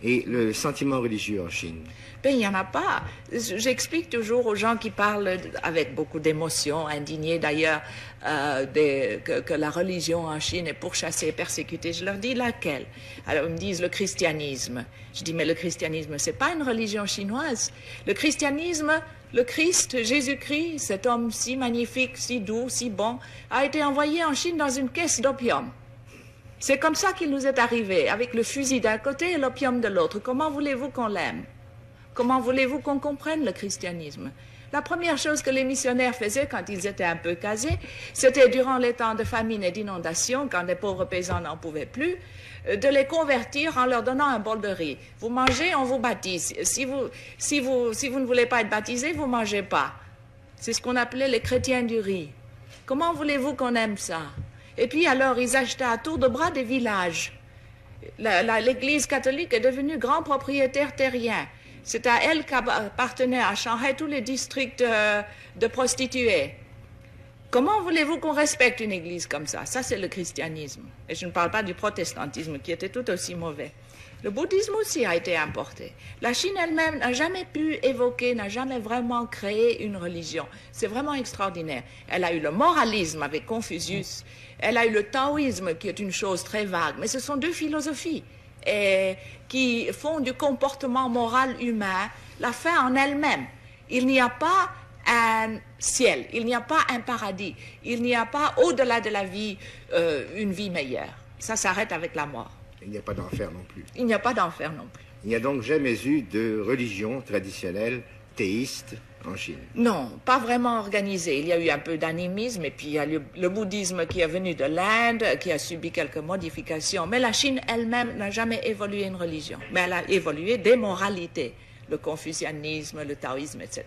Et le sentiment religieux en Chine? Ben, il n'y en a pas. J'explique toujours aux gens qui parlent avec beaucoup d'émotion, indignés d'ailleurs, que la religion en Chine est pourchassée, persécutée. Je leur dis laquelle? Alors ils me disent le christianisme. Je dis mais le christianisme, c'est pas une religion chinoise. Le christianisme, le Christ, Jésus-Christ, cet homme si magnifique, si doux, si bon, a été envoyé en Chine dans une caisse d'opium. C'est comme ça qu'il nous est arrivé, avec le fusil d'un côté et l'opium de l'autre. Comment voulez-vous qu'on l'aime? Comment voulez-vous qu'on comprenne le christianisme? La première chose que les missionnaires faisaient quand ils étaient un peu casés, c'était durant les temps de famine et d'inondation, quand les pauvres paysans n'en pouvaient plus, de les convertir en leur donnant un bol de riz. Vous mangez, on vous baptise. Si vous ne voulez pas être baptisé, vous ne mangez pas. C'est ce qu'on appelait les chrétiens du riz. Comment voulez-vous qu'on aime ça? Et puis alors, ils achetaient à tour de bras des villages. L'Église catholique est devenue grand propriétaire terrien. C'est à elle qu'appartenaient à Shanghai tous les districts de prostituées. Comment voulez-vous qu'on respecte une église comme ça? Ça, c'est le christianisme. Et je ne parle pas du protestantisme, qui était tout aussi mauvais. Le bouddhisme aussi a été importé. La Chine elle-même n'a jamais pu évoquer, n'a jamais vraiment créé une religion. C'est vraiment extraordinaire. Elle a eu le moralisme avec Confucius. Elle a eu le taoïsme, qui est une chose très vague. Mais ce sont deux philosophies qui font du comportement moral humain la fin en elle-même. Il n'y a pas un ciel, il n'y a pas un paradis, il n'y a pas au-delà de la vie une vie meilleure. Ça s'arrête avec la mort. Il n'y a pas d'enfer non plus. Il n'y a pas d'enfer non plus. Il n'y a donc jamais eu de religion traditionnelle théiste en Chine? Non, pas vraiment organisé. Il y a eu un peu d'animisme et puis il y a le bouddhisme qui est venu de l'Inde, qui a subi quelques modifications. Mais la Chine elle-même n'a jamais évolué une religion. Mais elle a évolué des moralités, le confucianisme, le taoïsme, etc.